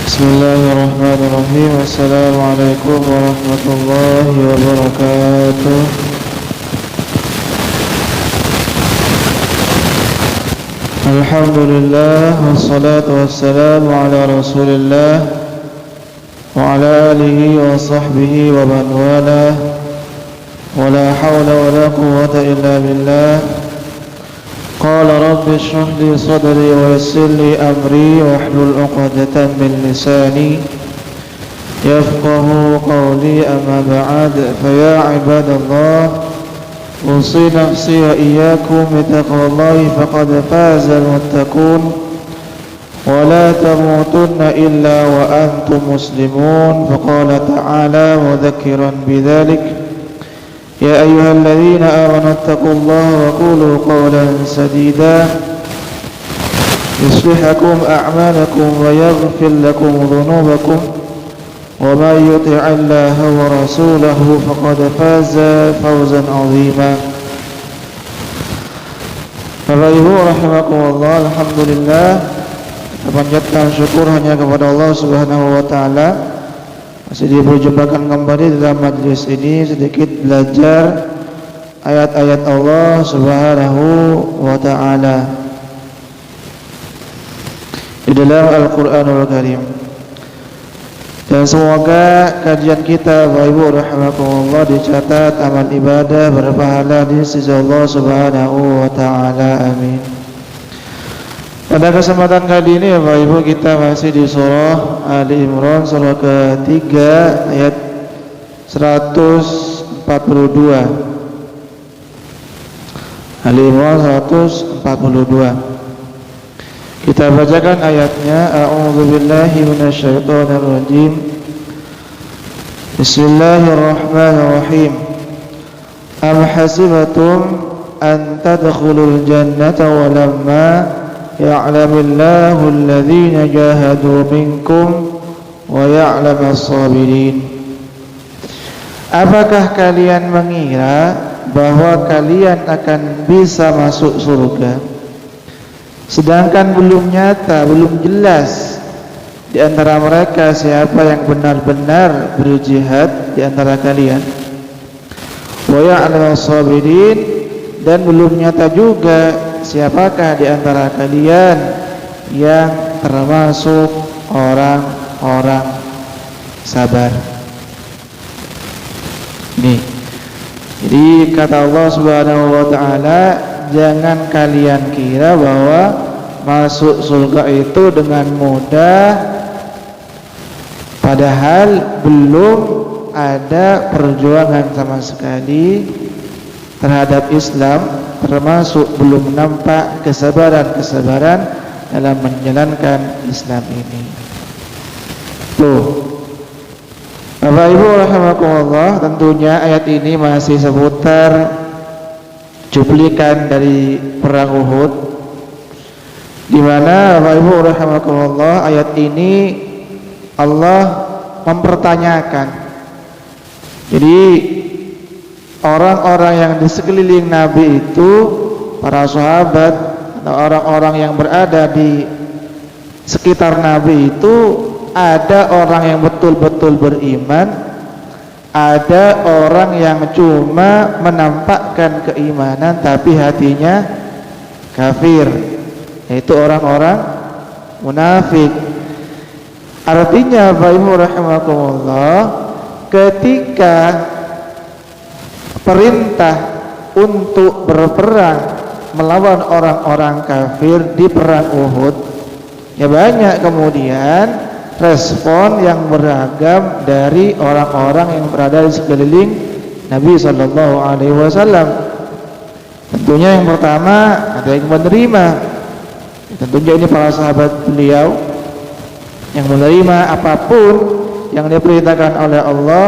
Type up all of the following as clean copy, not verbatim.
Bismillahirrahmanirrahim. Assalamualaikum warahmatullahi wabarakatuh. Alhamdulillah, wassalatu wassalamu ala rasulillah wa ala alihi wa sahbihi wa man walah. Wa la hawla wa la quwwata illa billah. Qala rabbi shrah li sadri wa yassir li amri wahlul 'uqdatam min lisani yafqahu qawli, amma ba'd. Fa ya ibadallah, usi nafsi wa iyyakum bittaqwallahi faqad faza al-muttaqun wa la tamutunna illa wa antum muslimun. Faqala ta'ala mudhakkiran bidzalik: يا أيها الذين آمنوا اتقوا الله وقولوا قولا سديدا يصلح لكم أعمالكم ويغفر لكم ذنوبكم ومن يطع الله ورسوله فقد فاز فوزا عظيما. Bapak Ibu rahimakumullah, alhamdulillah, kita panjatkan syukur hanya kepada Allah Subhanahu wa taala. Masih diperjumpakan kembali dalam majlis ini, sedikit belajar ayat-ayat Allah Subhanahu wa ta'ala di dalam Al-Quranul Karim. Dan semoga kajian kita Bapak Ibu rahimakumullah dicatat amal ibadah berpahala di sisi Allah Subhanahu wa ta'ala. Amin. Pada kesempatan kali ini Bapak Ibu, kita masih di surah Ali Imran, surah ketiga ayat 142. Ali Imran 142. Kita bacakan ayatnya. A'udzubillahi minasyaitonirrajim. Bismillahirrahmanirrahim. Am hasibatum an tadkhulul jannata wa lamma ya'lamillahu alladhina jahadu minkum wa ya'lamas sabirin. Apakah kalian mengira bahwa kalian akan bisa masuk surga, sedangkan belum nyata, belum jelas di antara mereka siapa yang benar-benar berjihad di antara kalian? Wa ya'lamas sabirin, dan belum nyata juga siapakah di antara kalian yang termasuk orang-orang sabar. Nih, jadi kata Allah Subhanahu wa ta'ala, jangan kalian kira bahwa masuk surga itu dengan mudah, padahal belum ada perjuangan sama sekali terhadap Islam, termasuk belum nampak kesabaran-kesabaran dalam menjalankan Islam ini. Tuh, Bapak Ibu rahimakumullah, tentunya ayat ini masih seputar cuplikan dari perang Uhud, di mana Bapak Ibu rahimakumullah, ayat ini Allah mempertanyakan. Jadi orang-orang yang di sekeliling Nabi itu, para sahabat atau orang-orang yang berada di sekitar Nabi itu, ada orang yang betul-betul beriman, ada orang yang cuma menampakkan keimanan tapi hatinya kafir, yaitu orang-orang munafik. Artinya Bapak Ibu rahimakumullah, ketika perintah untuk berperang melawan orang-orang kafir di perang Uhud, ya banyak kemudian respon yang beragam dari orang-orang yang berada di sekeliling Nabi Sallallahu Alaihi Wasallam. Tentunya yang pertama, ada yang menerima. Tentunya ini para sahabat beliau yang menerima apapun yang diperintahkan oleh Allah,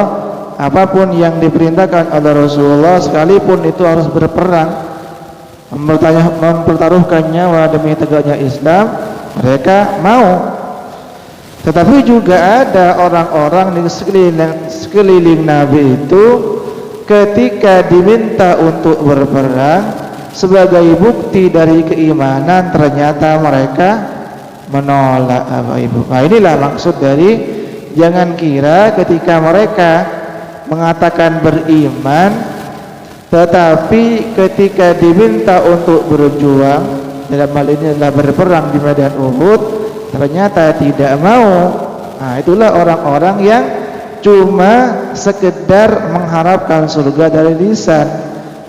apapun yang diperintahkan oleh Rasulullah, sekalipun itu harus berperang, mempertaruhkan nyawa demi tegaknya Islam, mereka mau. Tetapi juga ada orang-orang di sekeliling Nabi itu, ketika diminta untuk berperang sebagai bukti dari keimanan, ternyata mereka menolak Bapak Ibu. Nah, inilah maksud dari jangan kira ketika mereka mengatakan beriman, tetapi ketika diminta untuk berjuang, dalam hal ini adalah berperang di medan Uhud, ternyata tidak mau. Nah, itulah orang-orang yang cuma sekedar mengharapkan surga dari lisan,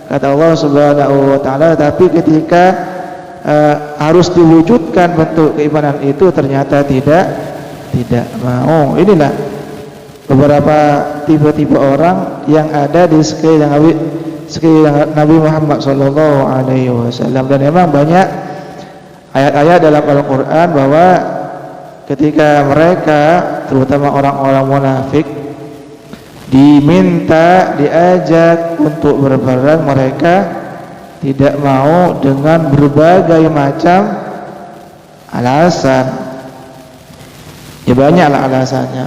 kata Allah Subhanahu wa taala, tapi ketika harus diwujudkan bentuk keimanan itu ternyata tidak mau. Inilah beberapa tipe-tipe orang yang ada di sekeliling Nabi Muhammad sallallahu alaihi wasallam. Dan memang banyak ayat-ayat dalam Al-Qur'an bahwa ketika mereka, terutama orang-orang munafik, diajak untuk berperang, mereka tidak mau dengan berbagai macam alasan. Ya banyaklah alasannya.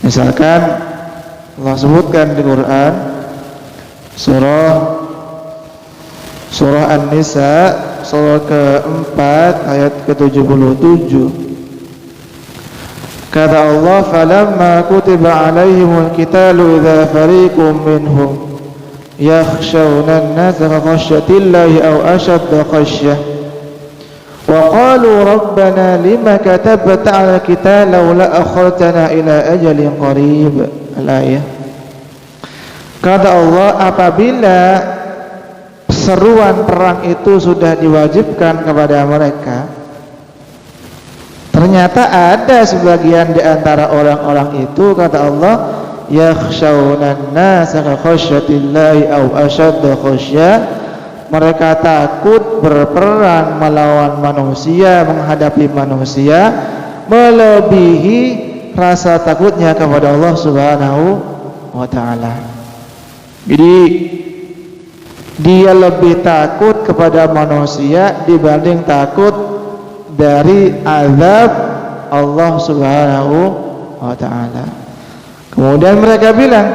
Misalkan Allah sebutkan di Quran surah An-Nisa surah keempat ayat ke-77. Kata Allah, falamma kutiba alaihimul qitalu idza fariqum minhum yakhshawna an-nasa ka khashyatillahi aw ashadda khasyah wa qalu rabbana lima katabta 'ala al-qitali laula akhartana ila ajalin qarib. Al-ayah. Kata Allah, apabila seruan perang itu sudah diwajibkan kepada mereka, ternyata ada sebagian di antara orang-orang itu, kata Allah, yakhshawna an-nasa ka khasyatillahi aw ashadda khasyah, mereka takut berperang melawan manusia, menghadapi manusia melebihi rasa takutnya kepada Allah Subhanahu wa taala. Jadi dia lebih takut kepada manusia dibanding takut dari azab Allah Subhanahu wa taala. Kemudian mereka bilang,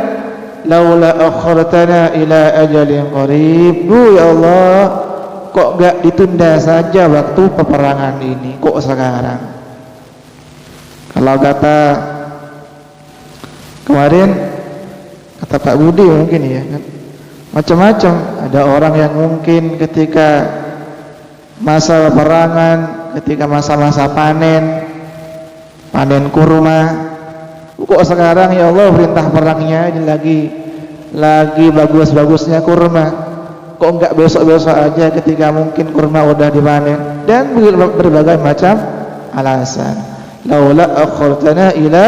laula akhartana ila ajalin qarib. Ya Allah, kok enggak ditunda saja waktu peperangan ini, kok sekarang? Kalau kata kemarin, kata Pak Budi mungkin ya, macam-macam. Ada orang yang mungkin ketika masa peperangan, ketika masa-masa panen kurma, kok sekarang ya Allah perintah perangnya ini lagi bagus-bagusnya kurma, kok enggak besok-besok aja ketika mungkin kurma udah dipanen, dan berbagai macam alasan. Laula akhartana ila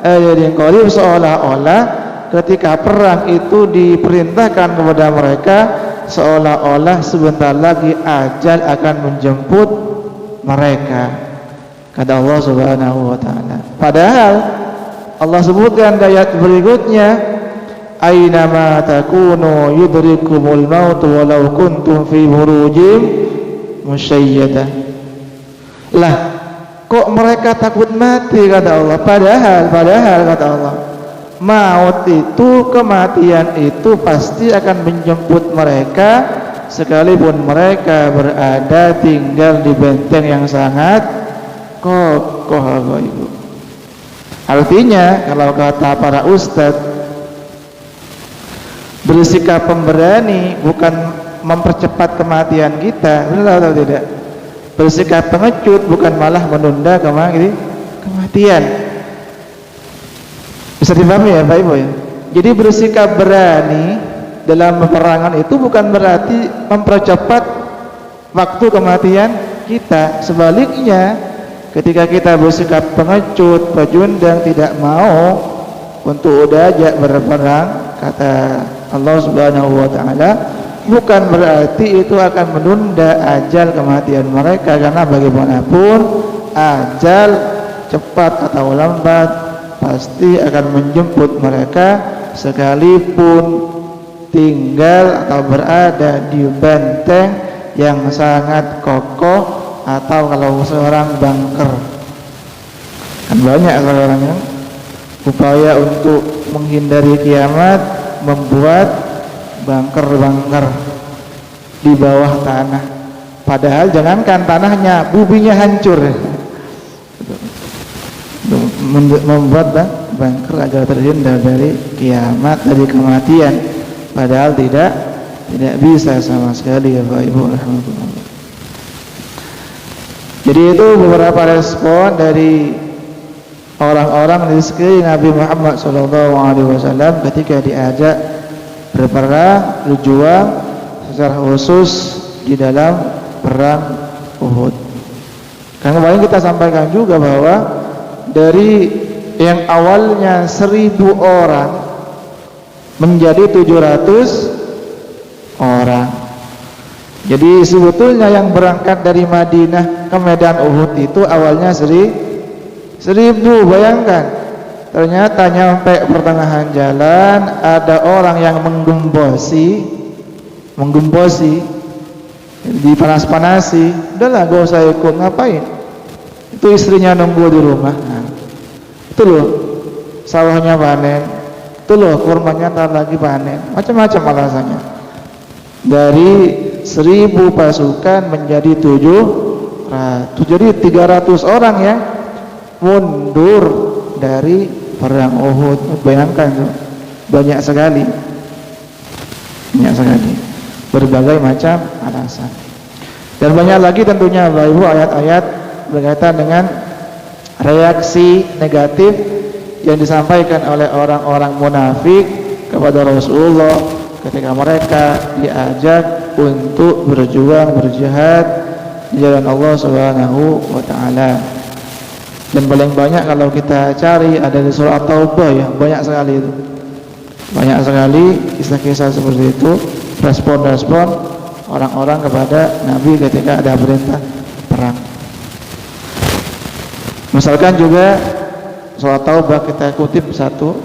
ajalin qarib, seolah-olah ketika perang itu diperintahkan kepada mereka, seolah-olah sebentar lagi ajal akan menjemput mereka, kata Allah Subhanahu wa taala. Padahal Allah sebutkan di ayat berikutnya, aynama takunu yudrikumul maut walau kuntum fi burujim musyayyadah. Lah, kok mereka takut mati, kata Allah. Padahal kata Allah, maut itu, kematian itu pasti akan menjemput mereka sekalipun mereka berada tinggal di benteng yang sangat kokoh, Bapak Ibu. Artinya, kalau kata para ustadz, bersikap pemberani bukan mempercepat kematian kita, benar atau tidak? Bersikap pengecut bukan malah menunda kematian. Bisa dipahami ya Pak Ibu ya? Jadi bersikap berani dalam peperangan itu bukan berarti mempercepat waktu kematian kita. Sebaliknya, ketika kita bersikap pengecut, pecundang, tidak mau untuk diajak berperang, kata Allah Subhanahu wa taala, bukan berarti itu akan menunda ajal kematian mereka, karena bagaimanapun ajal cepat atau lambat pasti akan menjemput mereka sekalipun tinggal atau berada di benteng yang sangat kokoh, atau kalau seorang bunker. Kan banyak orang yang upaya untuk menghindari kiamat membuat bunker di bawah tanah. Padahal jangankan tanahnya, buminya hancur, membuat bangker agar terhindar dari kiamat, dari kematian. Padahal tidak bisa sama sekali ya Bapak Ibu rahmatullah. Jadi itu beberapa respon dari orang-orang di sekeliling Nabi Muhammad SAW ketika diajak berperang, berjuang secara khusus di dalam perang Uhud. Karena kemarin kita sampaikan juga bahwa dari yang awalnya 1000 orang menjadi 700 orang. Jadi sebetulnya yang berangkat dari Madinah ke medan Uhud itu awalnya 1000, bayangkan. Ternyata nyampe pertengahan jalan ada orang yang menggembosi, dipanas-panasi. Udahlah, gak usah ikut, ngapain? Itu istrinya nunggu di rumah. Nah, itu loh sawahnya panen, itu loh kurmanya ntar lagi panen, macam-macam alasannya. Dari 1000 pasukan menjadi 700, jadi 300 orang ya mundur dari perang Uhud. Bayangkan tuh, banyak sekali, berbagai macam alasan. Dan banyak lagi tentunya Bapak Ibu ayat-ayat berkaitan dengan reaksi negatif yang disampaikan oleh orang-orang munafik kepada Rasulullah ketika mereka diajak untuk berjuang, berjihad di jalan Allah Subhanahu wa taala. Dan paling banyak kalau kita cari ada di surah Taubah ya, banyak sekali itu. Banyak sekali kisah-kisah seperti itu, respon-respon orang-orang kepada Nabi ketika ada perintah perang. Misalkan juga surah Taubah kita kutip satu.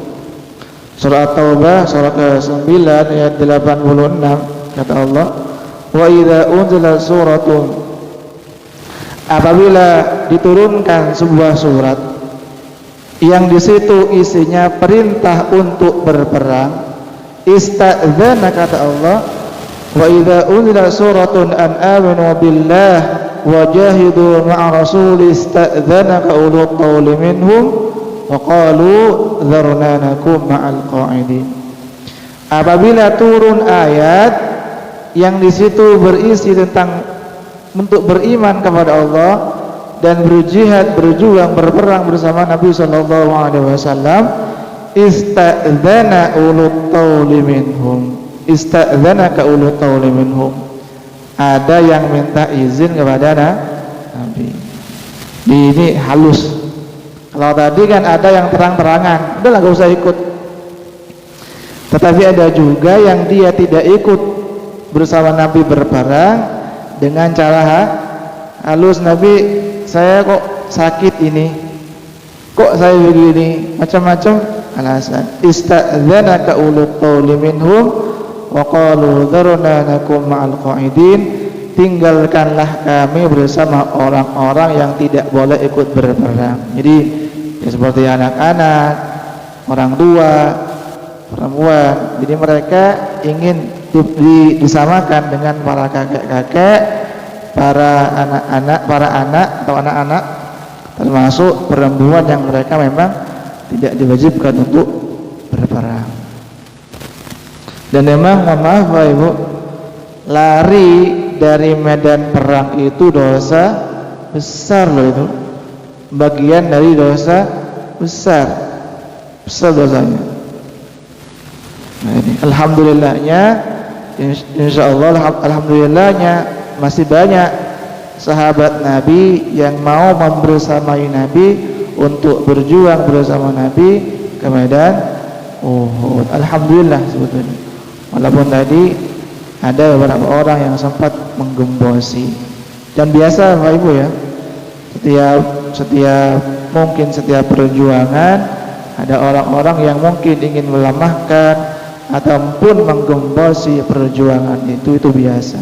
Surah Taubah surah ke-9 ayat 86 kata Allah, "Wa idza unzilat suratun", apabila diturunkan sebuah surat yang di situ isinya perintah untuk berperang, istadzana kata Allah, "Wa idza unzilat suratun an aminu billah wa jahidu ma'a rasuli istadzanaka ulul qawli minhum wa qalu dzarna nakum ma'al qa'idin." Apabila turun ayat yang di situ berisi tentang untuk beriman kepada Allah dan berjihad, berjuang, berperang bersama Nabi sallallahu alaihi wasallam, istadzana ulul qawli minhum, istadzanaka ulul qawli minhum, ada yang minta izin kepada Nabi. Ini halus. Kalau tadi kan ada yang terang-terangan, udahlah gak usah ikut. Tetapi ada juga yang dia tidak ikut bersama Nabi berperang dengan cara halus. Nabi, saya kok sakit ini, kok saya begini, macam-macam alasan. Istadzanaka ulul qawli minhum wa qalu dzarna nakum ma'al qa'idin, tinggalkanlah kami bersama orang-orang yang tidak boleh ikut berperang. Jadi ya seperti anak-anak, orang tua, perempuan. Jadi mereka ingin disamakan dengan para kakek-kakek, para anak atau anak-anak, termasuk perempuan yang mereka memang tidak diwajibkan untuk berperang. Dan memang maaf Bapak Ibu, lari dari medan perang itu dosa besar loh, itu bagian dari dosa besar dosanya. Nah ini alhamdulillahnya, insyaallah alhamdulillahnya masih banyak sahabat Nabi yang mau membersamai Nabi untuk berjuang bersama Nabi ke medan Uhud. Alhamdulillah sebetulnya. Walaupun tadi ada beberapa orang yang sempat menggembosi. Dan biasa Bapak Ibu ya, setiap perjuangan ada orang-orang yang mungkin ingin melemahkan ataupun menggembosi perjuangan itu biasa.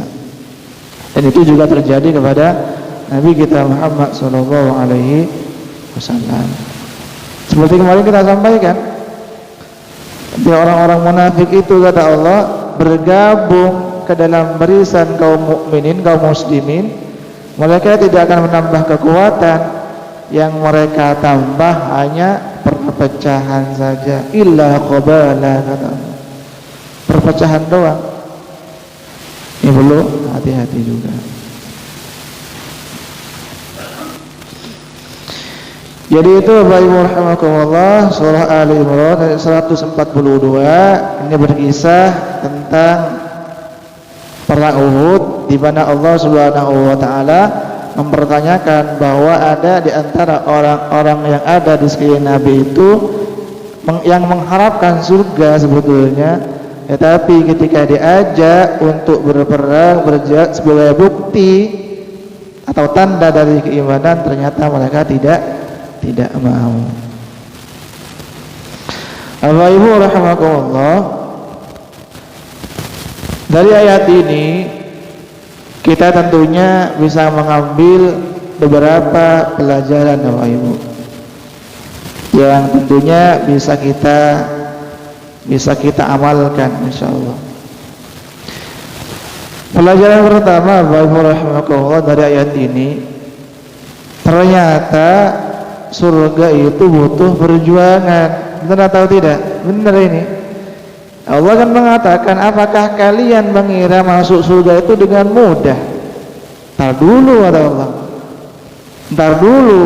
Dan itu juga terjadi kepada Nabi kita Muhammad SAW. Seperti kemarin kita sampaikan, orang-orang munafik itu kata Allah bergabung ke dalam barisan kaum mukminin, kaum muslimin, mereka tidak akan menambah kekuatan. Yang mereka tambah hanya perpecahan saja. Illa qabala, kata Allah. Perpecahan doang. Ini perlu hati-hati juga. Jadi itu Bapak Ibu rahimakumullah, surah Ali Imran ayat 142 ini berkisah tentang perang Uhud, di mana Allah Subhanahu wa taala mempertanyakan bahwa ada di antara orang-orang yang ada di sekeliling Nabi itu yang mengharapkan surga sebetulnya, tetapi ketika diajak untuk berperang, berjihad sebagai bukti atau tanda dari keimanan, ternyata mereka tidak mau. Bapak Ibu rahimakumullah, dari ayat ini kita tentunya bisa mengambil beberapa pelajaran Bapak Ibu yang tentunya bisa kita amalkan insyaallah. Pelajaran pertama Bapak Ibu rahimakumullah dari ayat ini, ternyata surga itu butuh perjuangan. Benar atau tidak? Benar ini. Allah kan mengatakan, apakah kalian mengira masuk surga itu dengan mudah? Ntar dulu, kata Allah. Ntar dulu.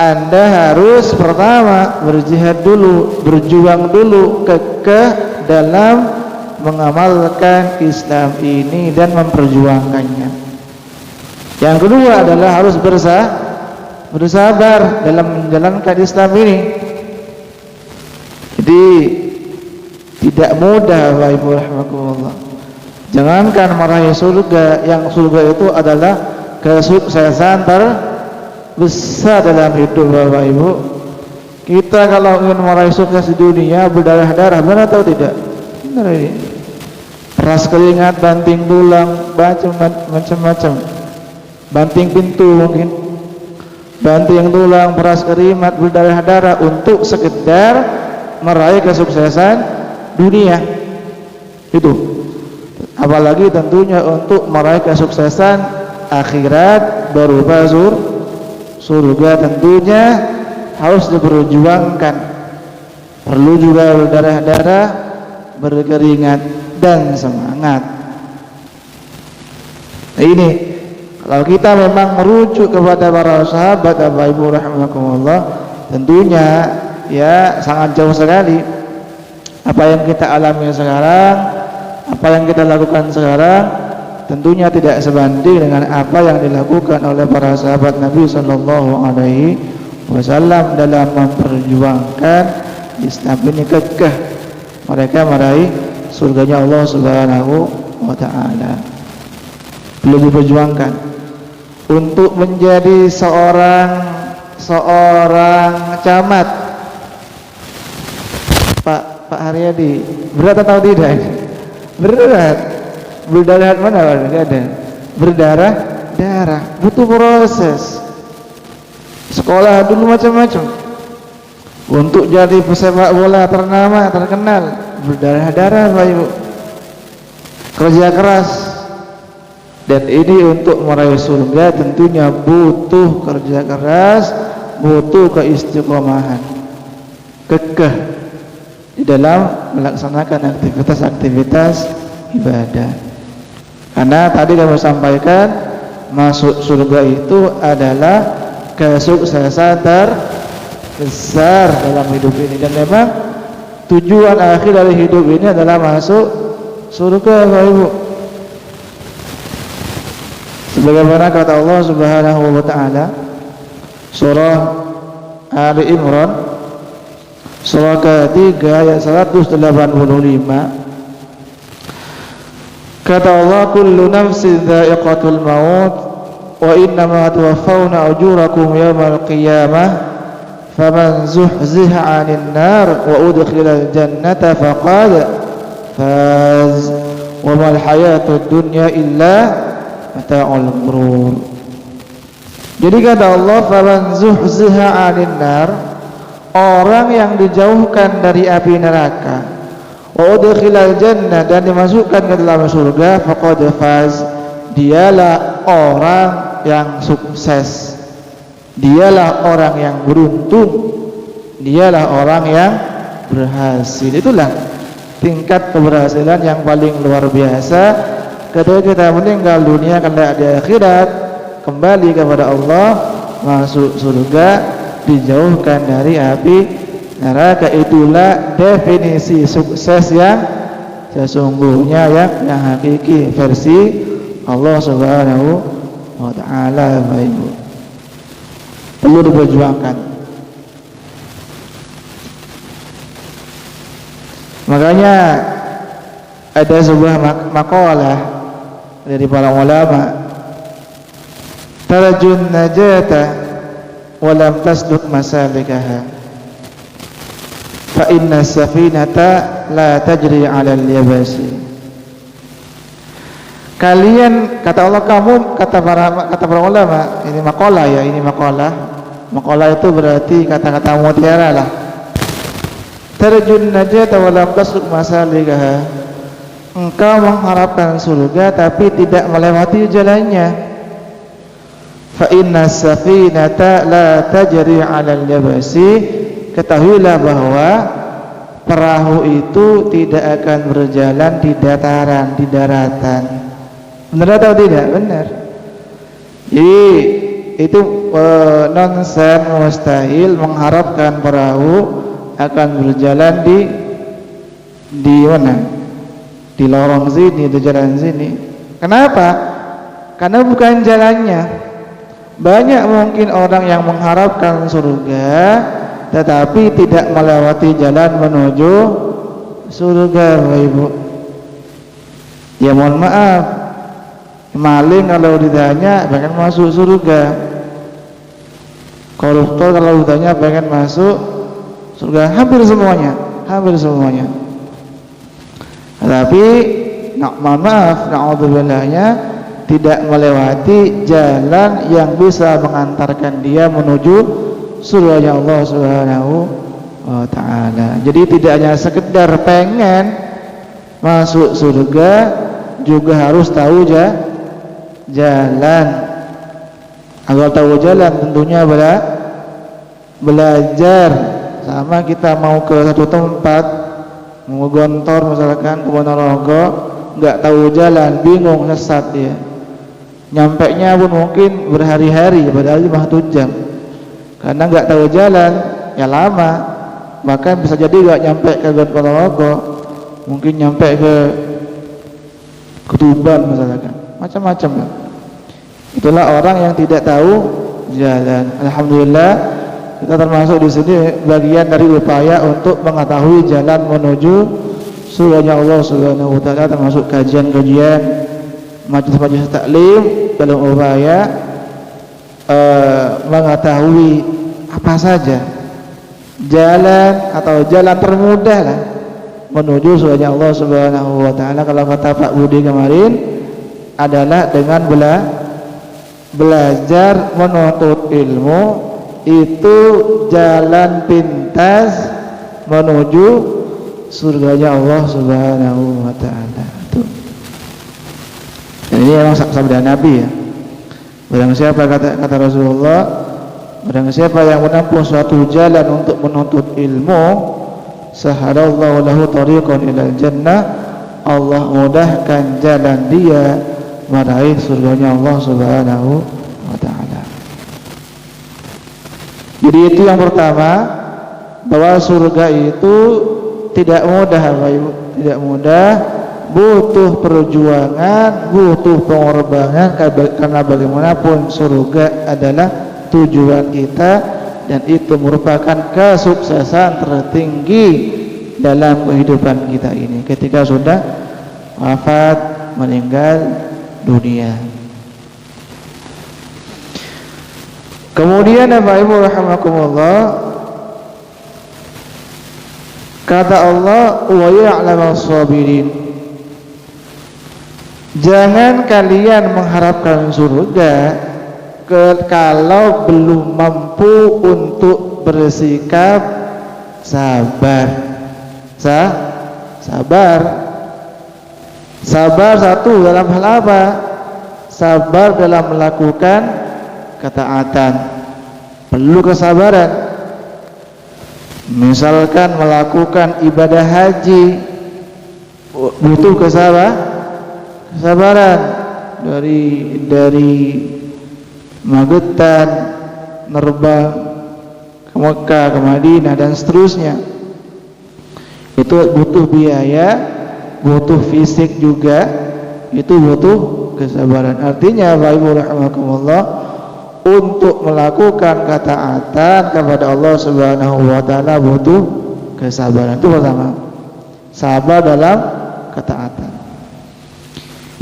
Anda harus pertama berjihad dulu, berjuang dulu, kekeh dalam mengamalkan Islam ini dan memperjuangkannya. Yang kedua adalah harus bersabar dalam menjalankan Islam ini. Jadi tidak mudah Bapak Ibu rahimakumullah. Jangankan meraih surga, yang surga itu adalah kesuksesan terbesar dalam hidup Bapak Ibu. Kita kalau ingin meraih sukses di dunia berdarah-darah, benar atau tidak? Benar ini. Peras keringat, banting tulang, macam-macam. Banting pintu mungkin. Banting tulang, peras keringat, berdarah-darah untuk sekedar meraih kesuksesan dunia. Itu. Apalagi tentunya untuk meraih kesuksesan akhirat berupa surga, tentunya harus diperjuangkan. Perlu juga berdarah-darah, berkeringat dan semangat. Nah, ini kalau kita memang merujuk kepada para sahabat Bapak Ibu rahimakumullah, tentunya ya sangat jauh sekali apa yang kita alami sekarang, apa yang kita lakukan sekarang, tentunya tidak sebanding dengan apa yang dilakukan oleh para sahabat Nabi sallallahu alaihi wasallam dalam memperjuangkan Islam ini kekeh mereka meraih surganya Allah Subhanahu wa taala. Belum diperjuangkan untuk menjadi seorang camat. Pak Haryadi, berat atau tidak? Berat. Berdarah mana Pak? Enggak ada. Berdarah, butuh proses. Sekolah dulu macam-macam. Untuk jadi pesepak bola ternama, terkenal, berdarah-darah Pak Ibu. Kerja keras. Dan ini untuk meraih surga tentunya butuh kerja keras, butuh keistiqomahan, kekeh di dalam melaksanakan aktivitas-aktivitas ibadah. Karena tadi kami sampaikan, masuk surga itu adalah kesuksesan terbesar dalam hidup ini, dan memang tujuan akhir dari hidup ini adalah masuk surga Bapak Ibu. Sebagaimana kata Allah Subhanahu wa taala surah Ali Imran surah ketiga ayat 185, kata Allah, kullu nafsin dha'iqatul maut wa innama tuwaffawna ujurakum yawmal qiyamah faman zuhziha 'anil nar wa udkhilal jannata faqad faz wa mal hayatud dunya illa mata'ul ghurur. Jadi kata Allah, faman zuhziha 'anil nar, orang yang dijauhkan dari api neraka, Wa udkhilal jannah, dan dimasukkan ke dalam surga, faqad faz, dialah orang yang sukses, dialah orang yang beruntung, dialah orang yang berhasil. Itulah tingkat keberhasilan yang paling luar biasa ketika kita meninggal dunia kelak di akhirat, kembali kepada Allah, masuk surga, dijauhkan dari api neraka. Itulah definisi sukses yang sesungguhnya, yang hakiki versi Allah Subhanahu wa ta'ala. Ibu perlu diperjuangkan. Makanya ada sebuah makalah dari para ulama, tarjun najata wa lam tasluk masalikaha, fa inna safinata la tajri 'ala al-yabasi. Kalian, kata Allah, kamu, kata para ulama, ini makalah ya, ini makalah itu berarti kata-kata mutiara lah. Tarjun najata wa lam tasluk masalikaha, engkau mengharapkan surga tapi tidak melewati jalannya. Fa inna safinata la tajri 'ala al-yabasi, ketahuilah bahwa perahu itu tidak akan berjalan di dataran, di daratan. Benar atau tidak? Benar. Jadi itu nonsen, mustahil mengharapkan perahu akan berjalan di mana? Di lorong sini, di jalan sini. Kenapa? Karena bukan jalannya. Banyak mungkin orang yang mengharapkan surga tetapi tidak melewati jalan menuju surga, Bapak Ibu. Ya mohon maaf, maling kalau ditanya pengen masuk surga, koruptor kalau ditanya pengen masuk surga, hampir semuanya. Tetapi mohon maaf, na'udzubillahnya, tidak melewati jalan yang bisa mengantarkan dia menuju surganya Allah Subhanahu wa ta'ala. Jadi tidak hanya sekedar pengen masuk surga, juga harus tahu jalan. Agar tahu jalan tentunya belajar. Sama kita mau ke satu tempat, mau Gontor misalkan, ke Ponorogo, nggak tahu jalan, bingung, sesat dia. Nyampainya pun mungkin berhari-hari, padahal 5 jam. Karena nggak tahu jalan, ya lama. Bahkan bisa jadi nggak nyampe ke Ponorogo, mungkin nyampe ke Tuban misalkan, macam-macam lah. Itulah orang yang tidak tahu jalan. Alhamdulillah kita termasuk di sini bagian dari upaya untuk mengetahui jalan menuju surganya Allah Subhanahu wa ta'ala, termasuk kajian-kajian, majelis-majelis taklim dalam upaya mengetahui apa saja jalan atau jalan termudah lah menuju surganya Allah Subhanahu wa ta'ala. Kalau kata Pak Budi kemarin adalah dengan belajar menuntut ilmu, itu jalan pintas menuju surganya Allah Subhanahu wa ta'ala. Dan ini memang sabda Nabi ya. Barang siapa, kata Rasulullah, barang siapa yang menempuh suatu jalan untuk menuntut ilmu, sahalallahu lahu tariqan ilal jannah, Allah mudahkan jalan dia meraih surganya Allah Subhanahu wa ta'ala. Jadi itu yang pertama, bahwa surga itu tidak mudah, Bapak Ibu, tidak mudah, butuh perjuangan, butuh pengorbanan, karena bagaimanapun surga adalah tujuan kita, dan itu merupakan kesuksesan tertinggi dalam kehidupan kita ini ketika sudah wafat, meninggal dunia. Kemudian Bapak Ibu rahimakumullah, kata Allah, wa ya'lamus sabirin, jangan kalian mengharapkan surga kalau belum mampu untuk bersikap sabar. sabar. Sabar satu dalam hal apa? Sabar dalam melakukan ketaatan. Perlu kesabaran. Misalkan melakukan ibadah haji, butuh kesabaran dari Magetan nerbang ke Mekah, ke Madinah dan seterusnya. Itu butuh biaya, butuh fisik juga, itu butuh kesabaran. Artinya Bapak Ibu rahimakumullah, untuk melakukan ketaatan kepada Allah Subhanahu wa taala butuh kesabaran. Itu pertama. Sabar dalam ketaatan.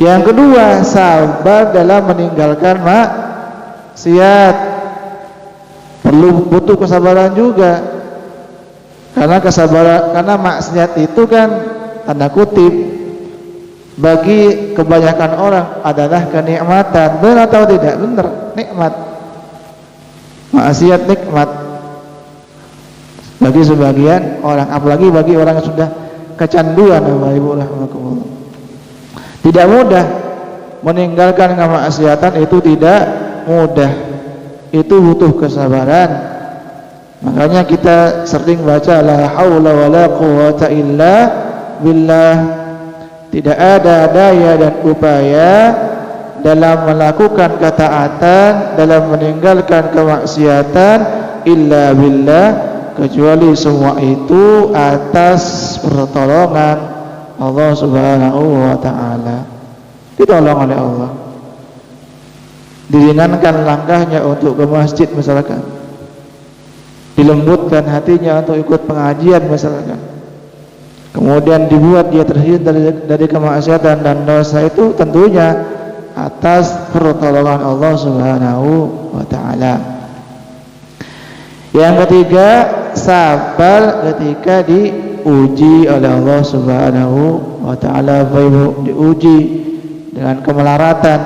Yang kedua, sabar dalam meninggalkan maksiat. Butuh kesabaran juga. Karena maksiat itu kan tanda kutip bagi kebanyakan orang adalah kenikmatan. Benar atau tidak? Benar, nikmat. Maksiat nikmat bagi sebagian orang, apalagi bagi orang yang sudah kecanduan. Bapak Ibu rahimakumullah, tidak mudah meninggalkan kemaksiatan, itu tidak mudah, itu butuh kesabaran. Makanya kita sering baca la haula wala quwwata illa billah. Tidak ada daya dan upaya dalam melakukan ketaatan, dalam meninggalkan kemaksiatan, illa billah, kecuali semua itu atas pertolongan Allah Subhanahu wa taala. Ditolong oleh Allah, diringankan langkahnya untuk ke masjid misalkan, dilembutkan hatinya untuk ikut pengajian misalkan, kemudian dibuat dia terhindar dari kemaksiatan dan dosa, itu tentunya atas pertolongan Allah Subhanahu wa taala. Yang ketiga, sabar ketika diuji oleh Allah Subhanahu wa taala. Diuji dengan kemelaratan,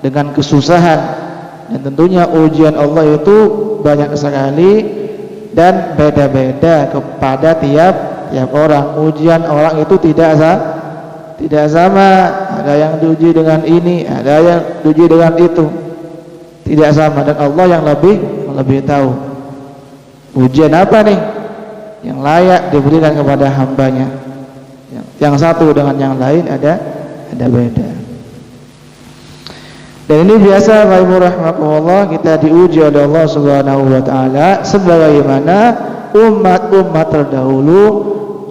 dengan kesusahan, dan tentunya ujian Allah itu banyak sekali dan beda-beda kepada tiap orang. Ujian orang itu tidak sama. Ada yang diuji dengan ini, ada yang diuji dengan itu, tidak sama. Dan Allah yang lebih tahu ujian apa nih yang layak diberikan kepada hambanya. Yang satu dengan yang lain ada beda. Dan ini biasa Bapak Ibu rahimakumullah, kita diuji oleh Allah Subhanahu wa taala sebagaimana umat-umat terdahulu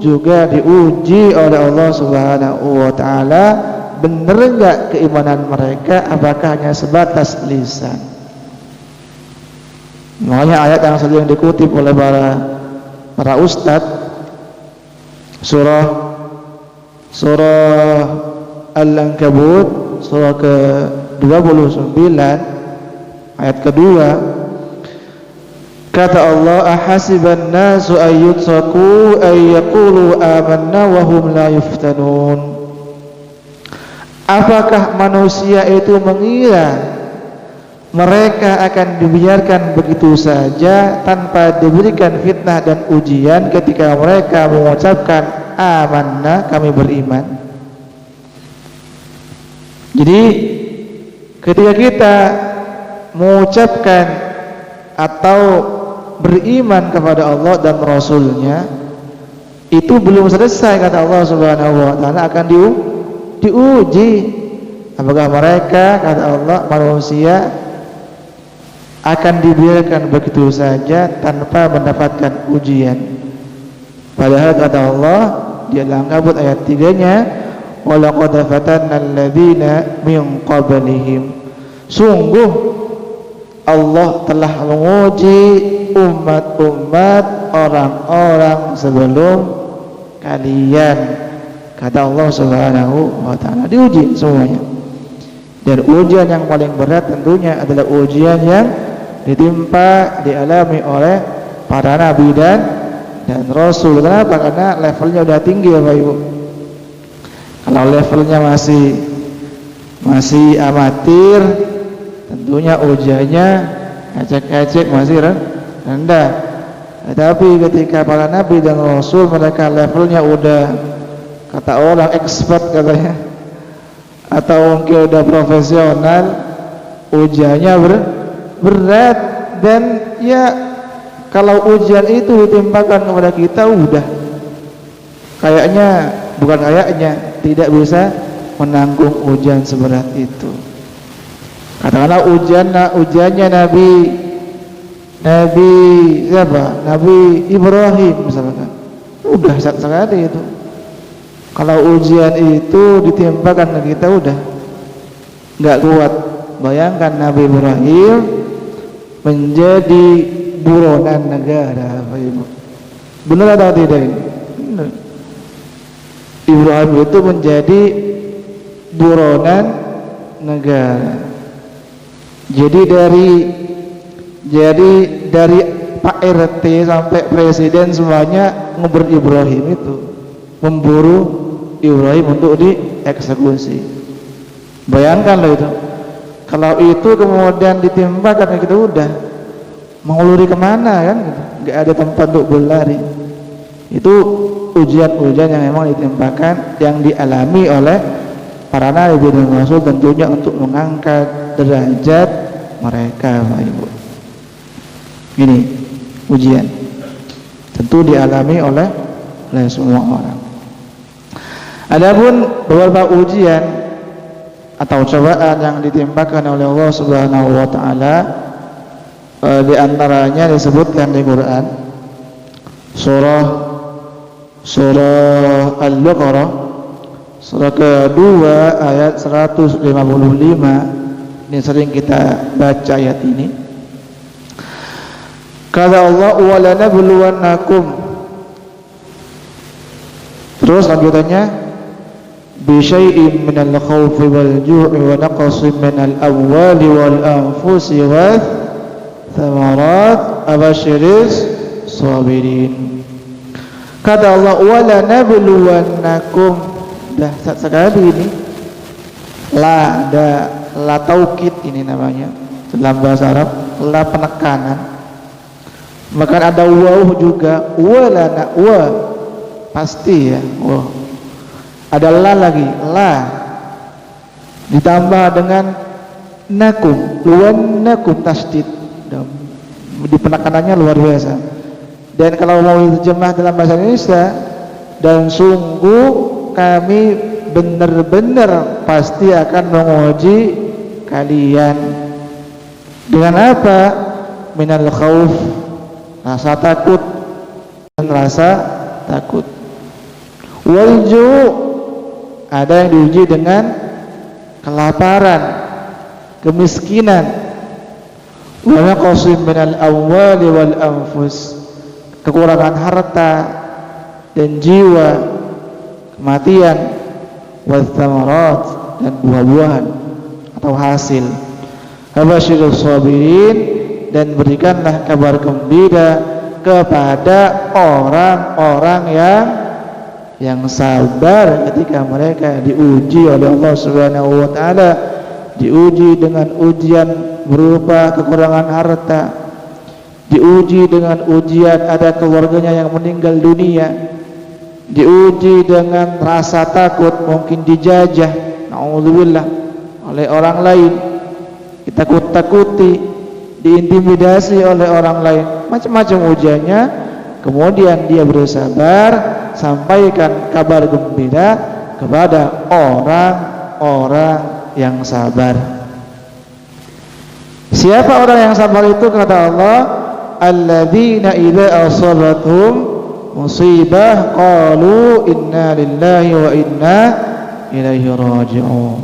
juga diuji oleh Allah Subhanahu wa taala. Benar enggak keimanan mereka? Apakah hanya sebatas lisan? Makanya ayat yang sering dikutip oleh para ustadz, surah Al-Ankabut, surah ke-29 ayat kedua, kata Allah, ahasiban nasu ayyutsaku ayyaqulu amanna wa hum la yuftanun. Apakah manusia itu mengira mereka akan dibiarkan begitu saja tanpa diberikan fitnah dan ujian ketika mereka mengucapkan amanna, kami beriman. Jadi ketika kita mengucapkan atau beriman kepada Allah dan Rasulnya, itu belum selesai, kata Allah Subhanahu wa taala, akan diuji. Apakah mereka, kata Allah, manusia akan dibiarkan begitu saja tanpa mendapatkan ujian? Padahal kata Allah di Al-Ankabut ayat 3-nya, walaqad fatanna alladziina min qablihim, sungguh Allah telah menguji umat-umat orang-orang sebelum kalian, kata Allah Subhanahu wa taala. Diuji semuanya. Dan ujian yang paling berat tentunya adalah ujian yang dialami oleh para nabi dan rasul. Kenapa? Karena levelnya udah tinggi ya Bapak Ibu. Kalau levelnya masih amatir, tentunya ujiannya ecek-ecek, masih rendah. Tetapi ketika para nabi dan rasul, mereka levelnya udah kata orang expert katanya, atau mungkin udah profesional, ujiannya berat. Dan ya kalau ujian itu ditimpakan kepada kita, udah kayaknya, bukan kayaknya, tidak bisa menanggung ujian seberat itu. Katakanlah ujiannya Nabi siapa? Nabi Ibrahim misalkan, udah sekali itu. Kalau ujian itu ditimpakan ke kita, udah nggak kuat. Bayangkan Nabi Ibrahim menjadi buronan negara, Pak Ibu. Benar atau tidak ini? Benar. Ibrahim itu menjadi buronan negara. Jadi dari Pak RT sampai presiden semuanya ngeburu Ibrahim itu, memburu Ibrahim untuk dieksekusi. Bayangkan loh itu. Kalau itu kemudian ditimpakan kita, udah mau lari kemana kan? Nggak ada tempat untuk berlari. Itu ujian-ujian yang memang ditimpakan, yang dialami oleh para nabi dan rasul, tentunya untuk mengangkat derajat mereka, Pak Ibu. Ini ujian, tentu dialami oleh semua orang. Adapun beberapa ujian atau cobaan yang ditimpakan oleh Allah Subhanahu wa taala, di antaranya disebutkan di Quran surah Al-Baqarah, surah kedua ayat 155. Ini sering kita baca ayat ini. Kata Allah, wa lanabluwannakum, terus lanjutannya, bisyai'in minal khawfi wal ju'i wa naqsin minal amwali wal anfusi wath thamarat abashiris sabirin. Kata Allah, wala nabluwannakum, dah sekali ini la taukid ini namanya dalam bahasa Arab, la penekanan. Maka ada waw juga, wala wa pasti ya, wa ada la lagi, la ditambah dengan nakum, luan nakum tasdid, di penekanannya luar biasa. Dan kalau mau terjemah dalam bahasa Indonesia, dan sungguh kami benar-benar pasti akan menguji kalian dengan apa? Minal khauf, rasa takut, dan rasa takut. Wal ju', ada yang diuji dengan kelaparan, kemiskinan. Wa naqsin minal amwali wal anfus, kekurangan harta dan jiwa, kematian. Wal thamarat, dan buah-buahan atau hasil. Habashirus sabirin, dan berikanlah kabar gembira kepada orang-orang yang sabar ketika mereka diuji oleh Allah Subhanahu wa taala, diuji dengan ujian berupa kekurangan harta, diuji dengan ujian ada keluarganya yang meninggal dunia, diuji dengan rasa takut, mungkin dijajah, naudzubillah, oleh orang lain, ditakut-takuti, diintimidasi oleh orang lain, macam-macam ujiannya. Kemudian dia bersabar, sampaikan kabar gembira kepada orang-orang yang sabar. Siapa orang yang sabar itu? Kata Allah, alladzina idza asabathum musibah qalu inna lillahi wa inna ilaihi raji'un.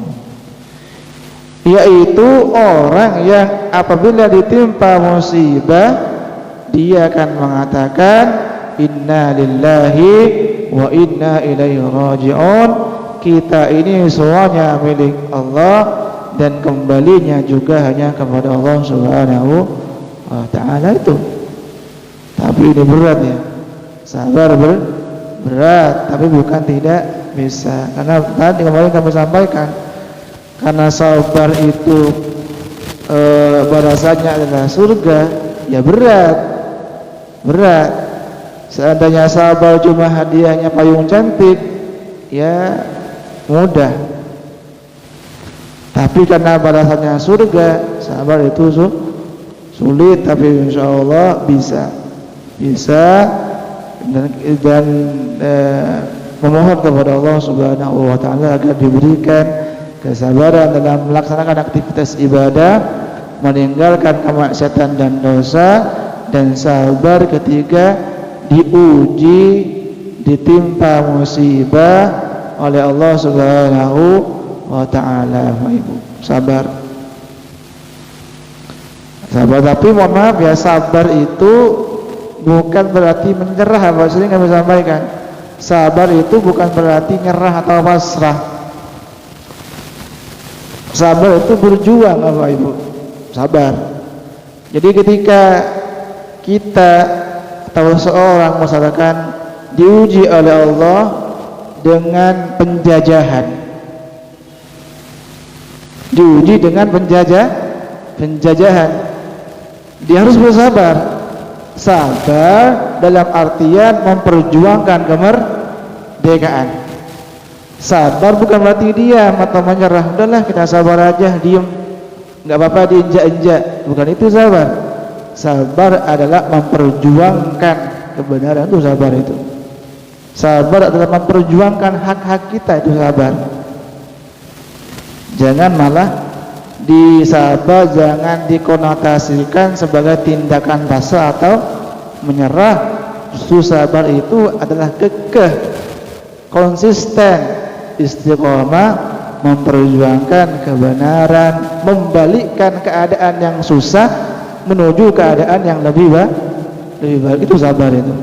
Yaitu orang yang apabila ditimpa musibah, dia akan mengatakan inna lillahi wa inna ilaihi raji'un. Kita ini semuanya milik Allah dan kembalinya juga hanya kepada Allah Subhanahu wa ta'ala itu. Tapi ini berat ya, sabar berat, tapi bukan tidak bisa. Karena tadi kemarin kami sampaikan, karena sabar itu balasannya adalah surga, ya berat. Seandainya sabar cuma hadiahnya payung cantik, ya mudah. Tapi karena balasannya surga, sabar itu sulit, tapi insya Allah bisa dan memohon kepada Allah Subhanahu wa taala agar diberikan kesabaran dalam melaksanakan aktivitas ibadah, meninggalkan kemaksiatan dan dosa, dan sabar ketika diuji, ditimpa musibah oleh Allah Subhanahu wa taala. Ibu, sabar. Tapi mohon maaf ya, sabar itu bukan berarti menyerah. Pak sering kami sampaikan, sabar itu bukan berarti nyerah atau pasrah. Sabar itu berjuang, Bapak Ibu. Sabar. Jadi ketika kita atau seorang misalkan diuji oleh Allah dengan penjajahan, penjajahan, dia harus bersabar. Sabar dalam artian memperjuangkan kemerdekaan. Sabar bukan berarti diam atau menyerah. Udahlah kita sabar aja, diem, nggak apa-apa diinjak-injak. Bukan itu sabar. Sabar adalah memperjuangkan kebenaran, itu sabar itu. Sabar adalah memperjuangkan hak-hak kita, itu sabar. Jangan malah disabar, jangan dikonotasikan sebagai tindakan pasrah atau menyerah. Justru sabar itu adalah kekeh, konsisten, istiqomah, memperjuangkan kebenaran, membalikkan keadaan yang susah menuju keadaan yang lebih baik. Itu sabar itu.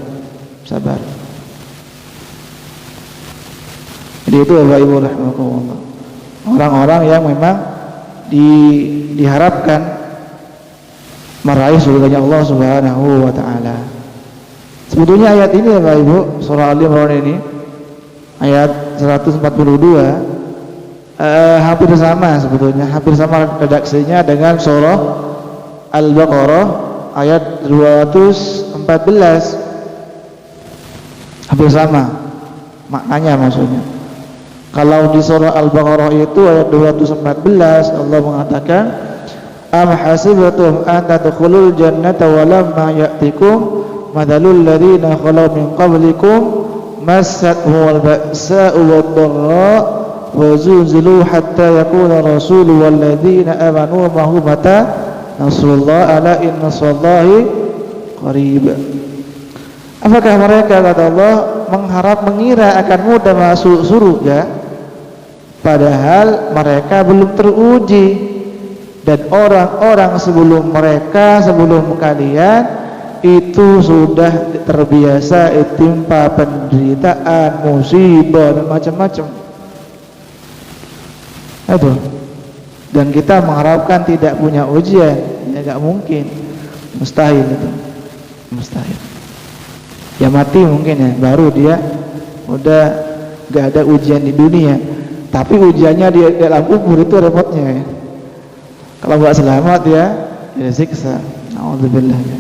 Sabar. Jadi itu Bapak Ibu rahimakumullah, orang-orang yang memang diharapkan meraih surganya Allah Subhanahu wa taala. Sebetulnya ayat ini ya Bapak Ibu, surah Al-Imran ini ayat 142 hampir sama sebetulnya, hampir sama redaksinya dengan surah Al-Baqarah ayat 214. Hampir sama maknanya maksudnya. Kalau di surah Al-Baqarah itu ayat 214 Allah mengatakan, am hasibatum an tadkhulul jannata wa lamma ya'tikum mathalul ladzina khalu min qablikum massatuhumul ba'sa'u wad-dharra wa zulzilu hatta yaqula rasulu wal ladzina amanu ma'ahu mata nasrullah ala inna nasrallahi qarib. Apakah mereka, kata Allah, mengira akan mudah masuk surga padahal mereka belum teruji, dan orang-orang sebelum mereka, sebelum kalian itu sudah terbiasa ditimpa penderitaan, musibah dan macam-macam. Aduh. Dan kita mengharapkan tidak punya ujian, ya gak mungkin, mustahil itu, mustahil. Ya mati mungkin ya, baru dia udah gak ada ujian di dunia. Tapi ujiannya di dalam kubur itu repotnya ya. Kalau nggak selamat ya siksa. Alhamdulillah ya.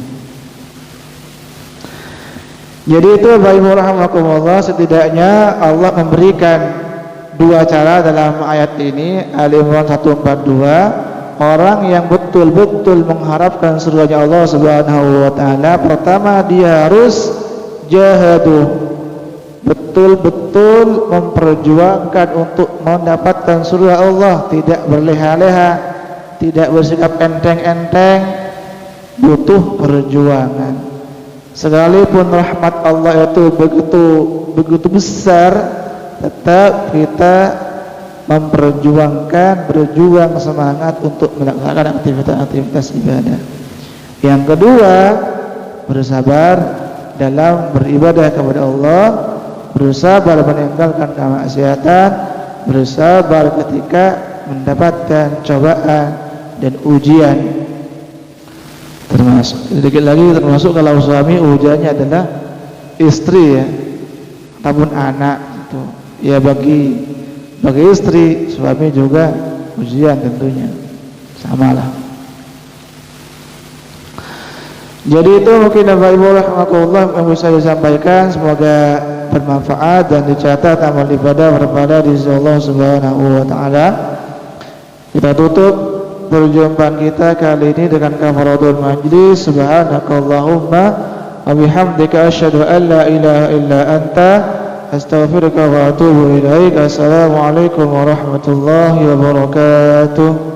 Jadi itu Bapak Ibu rahimakumullah, setidaknya Allah memberikan dua cara dalam ayat ini, Al-Imran 142. Orang yang betul-betul mengharapkan surganya Allah Subhanahu wa taala, pertama dia harus jahadu, betul-betul memperjuangkan untuk mendapatkan surga Allah, tidak berleha-leha, tidak bersikap enteng-enteng, butuh perjuangan. Sekalipun rahmat Allah itu begitu besar, tetap kita berjuang semangat untuk melaksanakan aktivitas ibadah. Yang kedua, bersabar dalam beribadah kepada Allah, bersabar meninggalkan kemaksiatan, bersabar ketika mendapatkan cobaan dan ujian. Termasuk sedikit lagi, termasuk kalau suami ujiannya adalah istri ya, ataupun anak itu. Ya bagi istri, suami juga ujian tentunya, samalah. Jadi itu mungkin Bapak Ibu rahimakumullah yang bisa disampaikan, semoga bermanfaat dan dicatat amal ibadah berpahala di sisi Allah Subhanahu wa taala. Kita tutup perjumpaan kita kali ini dengan kafaratul majlis. Subhanakallahumma wa bihamdika asyhadu an la ilaha illa anta astaghfiruka wa atubu ilaik. Assalamualaikum warahmatullahi wabarakatuh.